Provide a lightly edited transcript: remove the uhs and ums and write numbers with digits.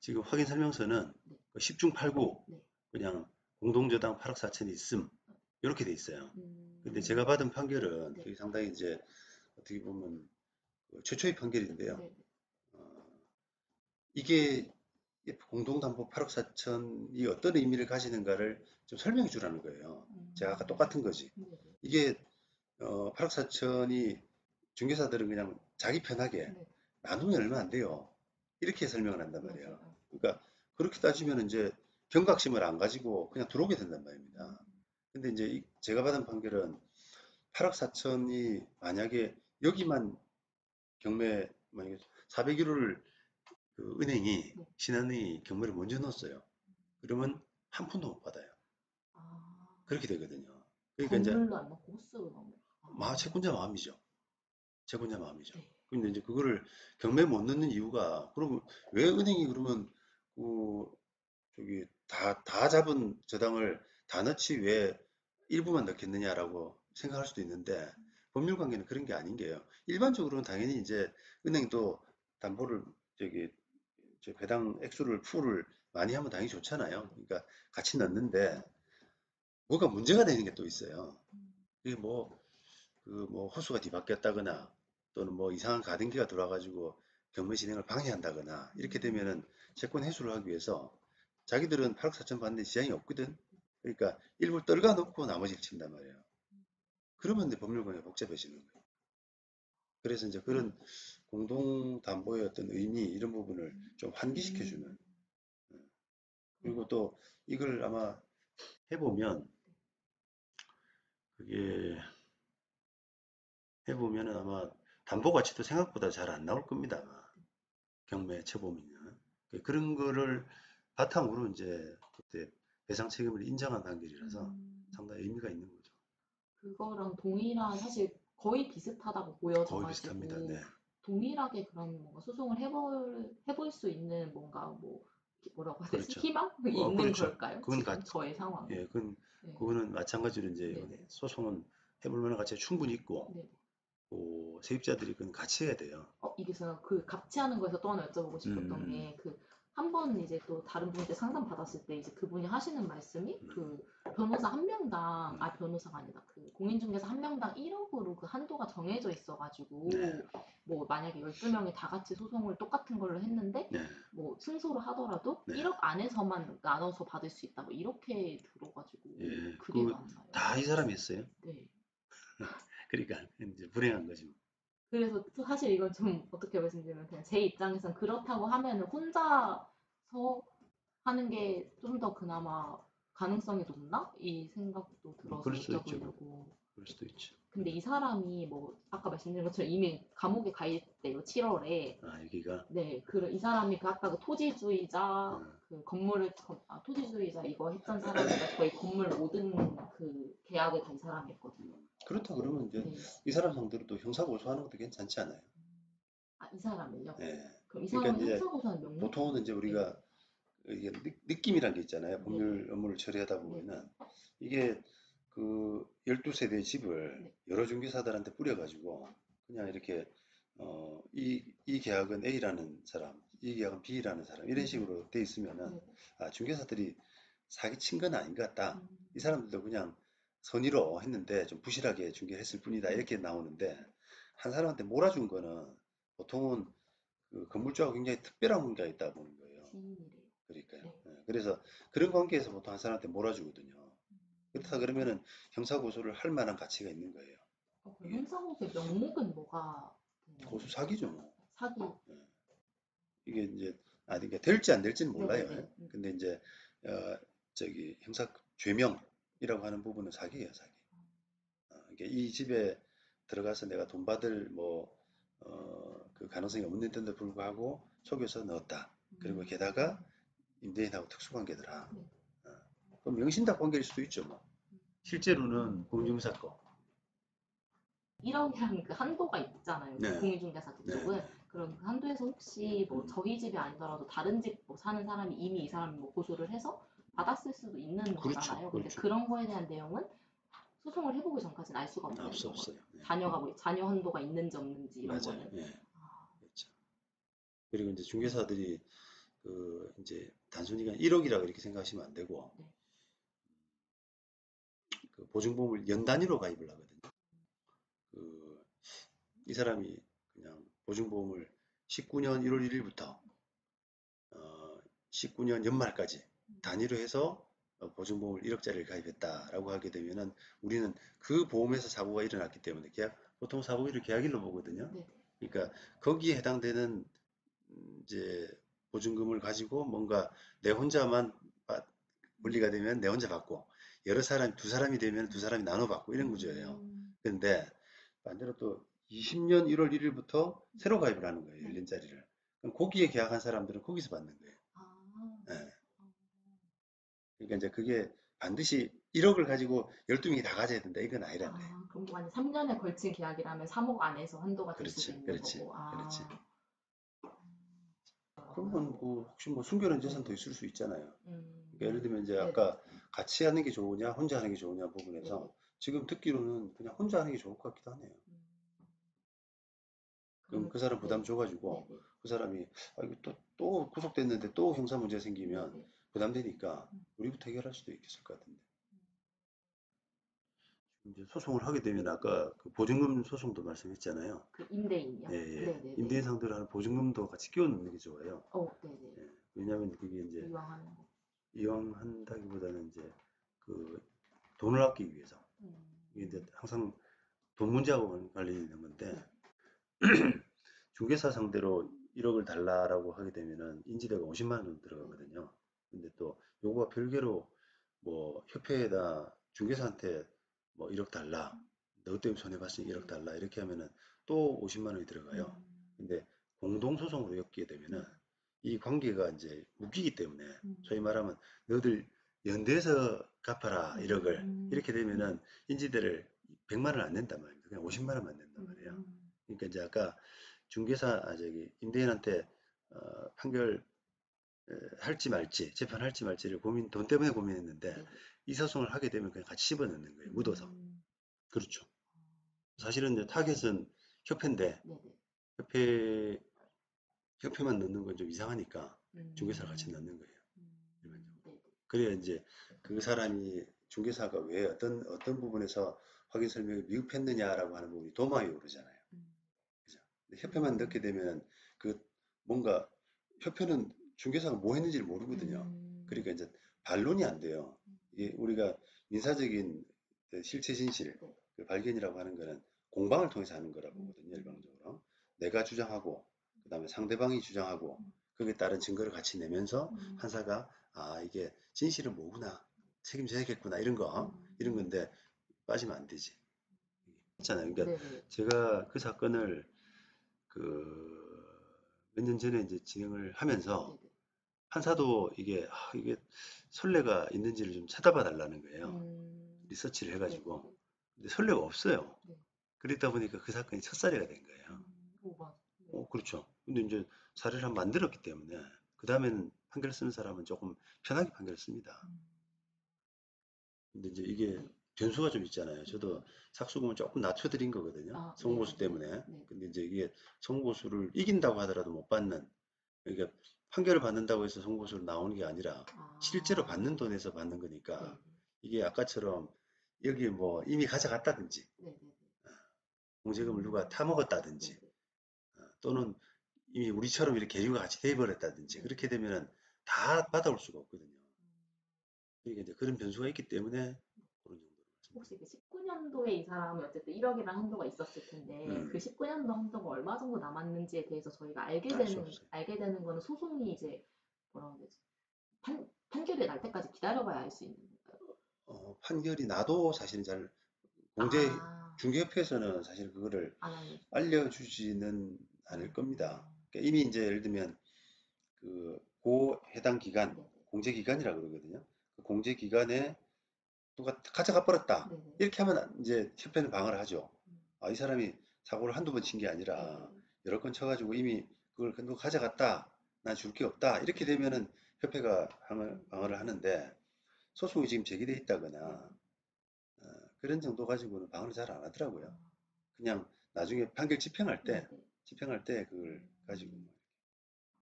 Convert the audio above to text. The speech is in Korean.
지금 확인 설명서는 네. 10중 8구 네. 그냥 공동저당 8억 4천이 있음 이렇게 돼 있어요. 근데 음. 제가 받은 판결은 네. 그게 상당히 이제 어떻게 보면 최초의 판결인데요. 네. 어, 이게 공동담보 8억 4천이 어떤 의미를 가지는가를 좀 설명해 주라는 거예요. 제가 아까 똑같은 거지. 네. 이게 8억 4천이 중개사들은 그냥 자기 편하게 네. 나누면 얼마 안 돼요. 이렇게 설명을 한단 말이에요. 맞아요. 그러니까 그렇게 따지면 이제 경각심을 안 가지고 그냥 들어오게 된단 말입니다. 근데 이제 제가 받은 판결은 8억 4천이 만약에 여기만 경매 만약에 401호를 그 은행이 네. 신한은행이 경매를 먼저 넣었어요. 그러면 한 푼도 못 받아요. 아. 그렇게 되거든요. 그러니까 이제 건물로 안 넣고 호수로 넣는. 아. 채권자 마음이죠. 채권자 마음이죠. 네. 근데 이제 그거를 경매 못 넣는 이유가 그러면 왜 은행이 그러면 그 저기 다 잡은 저당을 다 넣지 왜 일부만 넣겠느냐라고 생각할 수도 있는데 법률 관계는 그런 게 아닌 게요. 일반적으로는 당연히 이제 은행도 담보를 저기 배당 액수를 풀을 많이 하면 당연히 좋잖아요. 그러니까 같이 넣는데 뭐가 문제가 되는 게 또 있어요. 이게 뭐 호수가 뒤바뀌었다거나 또는 뭐 이상한 가등기가 들어와가지고 경매 진행을 방해한다거나 이렇게 되면은 채권 회수를 하기 위해서 자기들은 8억 4천 받는데 지장이 없거든. 그러니까 일부 떨가 놓고 나머지를 친단 말이에요. 그러면 이제 법률관계 복잡해지는 거예요. 그래서 이제 그런 공동담보의 어떤 의미 이런 부분을 좀 환기시켜주는. 그리고 또 이걸 아마 해보면 그게 해보면은 아마 담보 가치도 생각보다 잘 안 나올 겁니다. 아마. 경매 처분이나 그런 거를 바탕으로 이제 그때 배상 책임을 인정한 판결이라서 상당히 의미가 있는 거죠. 그거랑 동일한 사실 거의 비슷하다고 거의 비슷합니다. 보여져가지고 네, 동일하게 그런 뭔가 소송을 해볼 수 있는 뭔가 뭐 뭐라고 해야 되지? 그렇죠. 희망이 있는 그렇죠. 걸까요? 그건 지금 저의 상황은. 예, 네. 그거는 마찬가지로 이제 네네. 소송은 해볼 만한 가치가 충분히 있고, 네네. 세입자들이 그건 같이 해야 돼요. 이게 제가 그 같이하는 거에서 또 하나 여쭤보고 음, 싶었던 게 그 한 번 이제 또 다른 분한테 상담 받았을 때 이제 그분이 하시는 말씀이 그 변호사 한 명당 변호사가 아니다 그 공인중개사 한 명당 1억으로 그 한도가 정해져 네, 있어가지고 뭐 만약에 12명이 다 같이 소송을 똑같은 걸로 했는데 네, 뭐 승소를 하더라도 네. 1억 안에서만 나눠서 받을 수 있다 뭐 이렇게 들어가지고 예, 그게 맞나요? 다 이 사람이 했어요. 네. 그러니까 이제 불행한 거지. 그래서 또 사실 이건 좀 어떻게 말씀드리면 그냥 제 입장에선 그렇다고 하면은 혼자서 하는 게 좀 더 그나마 가능성이 높나? 이 생각도 들어서 그럴 수도 있죠. 여쭤보려고. 그럴 수도 있죠. 근데 이 사람이 뭐 아까 말씀드린 것처럼 이미 감옥에 가 있대요. 7월에. 여기가 네, 이 사람이 그 아까 그 토지주의자 어, 그 토지주의자 이거 했던 사람이가 거의 건물 모든 그 계약을 다 이 사람이 했거든요. 그렇다 그러면 이제 네. 이 사람 상대로 또 형사 고소하는 것도 괜찮지 않아요? 이 사람을요? 예. 그럼 이 그러니까 사람은 이제 형사고소한 명목? 보통은 이제 네. 우리가 이게 느낌이란 게 있잖아요. 네네. 법률 업무를 처리하다 네. 보면은 이게 그 12세대의 집을 네. 여러 중개사들한테 뿌려가지고 그냥 이렇게 이 계약은 A라는 사람, 이 계약은 B라는 사람 이런 식으로 돼 있으면은 네. 중개사들이 사기 친 건 아닌 것 같다. 음. 이 사람들도 그냥 선의로 했는데 좀 부실하게 중개했을 뿐이다 이렇게 나오는데 한 사람한테 몰아준 거는 보통은 그 건물주하고 굉장히 특별한 관계가 있다 보는 거예요. 지인이래요. 그러니까요. 네. 그래서 그런 관계에서 보통 한 사람한테 몰아주거든요. 그렇다 그러면은 형사 고소를 할 만한 가치가 있는 거예요. 그럼 이게 형사고소의 명목은 뭐가 되는 고소 거예요? 사기죠, 뭐. 사기. 예. 이게 이제 그러니까 될지 안 될지는 몰라요. 네네네. 근데 이제 저기 형사 죄명이라고 하는 부분은 사기예요, 사기. 그러니까 이 집에 들어가서 내가 돈 받을 그 가능성이 없는데도 불구하고 속여서 넣었다. 그리고 게다가 임대인하고 특수관계더라. 네. 그럼 명신탁 관계일 수도 있죠, 뭐. 실제로는 공중사 거. 1억이라는 그 한도가 있잖아요. 그 네, 공인중개사 네, 그쪽은. 네. 그럼 그 한도에서 혹시 뭐 음, 저희 집이 아니더라도 다른 집 뭐 사는 사람이 이미 이 사람이 뭐 고소를 해서 받았을 수도 있는 그렇죠, 거잖아요. 근데 그렇죠. 그런 거에 대한 내용은 소송을 해보기 전까지는 알 수가 없는 거거든요. 없어요. 네, 자녀가 뭐 자녀 한도가 있는지 없는지 이런 맞아요. 거는. 예, 아, 그렇죠. 그리고 이제 네. 중개사들이 이제 단순히 그냥 1억이라고 이렇게 생각하시면 안 되고 네. 그 보증보험을 연 단위로 가입을 하거든요. 그 이 사람이 그냥 보증보험을 19년 1월 1일부터 19년 연말까지 단위로 해서 보증보험을 1억짜리를 가입했다라고 하게 되면은 우리는 그 보험에서 사고가 일어났기 때문에 보통 사고일을 계약일로 보거든요. 네. 그러니까 거기에 해당되는 이제 보증금을 가지고 뭔가 내 혼자만 분리가 되면 내 혼자 받고 여러 사람 두 사람이 되면 두 사람이 나눠 받고 이런 구조예요. 근데 반대로 또 20년 1월 1일부터 새로 가입을 하는 거예요. 네. 1년짜리를. 그럼 거기에 계약한 사람들은 거기서 받는 거예요. 아. 예. 그러니까 이제 그게 반드시 1억을 가지고 12명이 다 가져야 된다. 이건 아니란 거예요. 아, 그럼 만약 3년에 걸친 계약이라면 3억 안에서 한도가 될 수도 그렇지, 있는 그렇지, 거고. 그렇지. 아. 그러면 그 혹시 뭐 숨겨놓은 재산 더 있을 수 있잖아요. 그러니까 예를 들면 이제 네네. 아까 같이 하는 게 좋으냐, 혼자 하는 게 좋으냐 네네. 부분에서 지금 듣기로는 그냥 혼자 하는 게 좋을 것 같기도 하네요. 그럼 그러면 그 사람 부담 네. 줘가지고 네네. 그 사람이 아, 이거 또 구속됐는데 또 형사 문제 생기면 네네. 부담되니까 우리부터 해결할 수도 있겠을 것 같은데. 이제 소송을 하게 되면 아까 그 보증금 소송도 말씀했잖아요. 그 임대인이요? 예, 예. 네네네. 임대인 상대로 하는 보증금도 같이 끼워 넣는 게 좋아요. 네네. 예. 왜냐하면 그게 이제 이왕하는 거. 이왕한다기보다는 이제 그 돈을 아끼기 위해서 이게 이제 음. 항상 돈 문제하고 관련이 있는 건데 네. 중개사 상대로 1억을 달라라고 하게 되면은 인지대가 50만 원 들어가거든요. 근데 또 요거와 별개로 뭐 협회에다 중개사한테 뭐 1억 달라. 너 때문에 손해봤으니 1억 네. 달라. 이렇게 하면은 또 50만 원이 들어가요. 음. 근데 공동소송으로 엮게 되면은 네. 이 관계가 이제 묶이기 때문에 소위 음. 말하면 너들 연대해서 갚아라 1억을 음. 이렇게 되면은 인지대를 100만 원 안 낸단 말입니다. 그냥 50만 원만 낸단 말이에요. 음. 그러니까 이제 아까 저기 임대인한테 판결 할지 말지 재판할지 말지를 돈 때문에 고민했는데 네네. 이 소송을 하게 되면 그냥 같이 집어넣는 거예요. 묻어서. 음. 그렇죠. 사실은 이제 타겟은 협회인데 네네. 협회 협회만 넣는 건 좀 이상하니까 중개사를 같이 음. 넣는 거예요. 일반적으로. 네네. 그래야 이제 그 사람이 중개사가 왜 어떤 부분에서 확인 설명이 미흡했느냐라고 하는 부분이 도마에 오르잖아요. 음. 그죠? 근데 협회만 넣게 되면 그 뭔가 협회는 중개사가 뭐 했는지를 모르거든요. 음. 그러니까 이제 반론이 안 돼요. 이게 우리가 민사적인 그 실체 진실, 네. 그 발견이라고 하는 거는 공방을 통해서 하는 거라 보거든요, 음. 일반적으로. 내가 주장하고, 그 다음에 상대방이 주장하고, 거기에 따른 증거를 같이 내면서 음. 판사가, 아, 이게 진실은 뭐구나, 책임져야겠구나, 이런 음. 건데, 빠지면 안 되지. 있잖아요. 그러니까 네네. 제가 그 사건을 그 몇 년 전에 이제 진행을 하면서 네네. 판사도 이게 선례가 있는지를 좀 찾아봐 달라는 거예요. 음. 리서치를 네네네. 해가지고. 근데 선례가 없어요. 네. 그러다 보니까 그 사건이 첫사례가 된 거예요. 오, 맞아. 네. 그렇죠. 근데 이제 사례를 한번 만들었기 때문에 그 다음에는 판결 쓰는 사람은 조금 편하게 판결을 씁니다. 음. 근데 이제 이게 네. 변수가 좀 있잖아요. 네네. 저도 삭수금을 조금 낮춰드린 거거든요. 아, 성보수 네네네. 때문에. 네. 근데 이제 이게 성보수를 이긴다고 하더라도 못 받는, 그러니까 판결을 받는다고 해서 성보수로 나오는 게 아니라 실제로 아. 받는 돈에서 받는 거니까 네네. 이게 아까처럼 여기 뭐 이미 가져갔다든지 네네네. 공제금을 누가 음. 타먹었다든지 네네. 또는 이미 우리처럼 이렇게 계류가 같이 돼버렸다든지 네네. 그렇게 되면은 다 받아올 수가 없거든요. 그러니까 이제 그런 변수가 있기 때문에 그런 정도로 혹시 그 말씀드립니다. 19년도에 이 사람이 어쨌든 1억이라는 한도가 있었을 텐데 그 음, 19년도 한도가 얼마 정도 남았는지에 대해서 저희가 알 수 없어요. 알게 되는 거는 소송이 이제 뭐라고 해야 되지? 판결이 날 때까지 기다려봐야 알 수 있는 건가요? 판결이 나도 사실은 잘 아, 중개협회에서는 사실 그거를 안 알려줘. 알려주지는 않을 겁니다. 음. 그러니까 이미 이제 예를 들면 그 해당 기간, 네네. 공제 기간이라고 그러거든요. 그 공제 기간에 누가 가져가 버렸다. 네네. 이렇게 하면 이제 협회는 방어를 하죠. 음. 아, 이 사람이 사고를 한두 번 친 게 아니라 네네. 여러 건 쳐가지고 이미 그걸 누가 가져갔다. 난 줄 게 없다. 이렇게 되면은 협회가 방어를 하는데 소송이 지금 제기돼 네네. 있다거나 어, 그런 정도 가지고는 방어를 잘 안 아, 하더라고요. 그냥 나중에 판결 네네. 집행할 때 그걸 가지고 뭐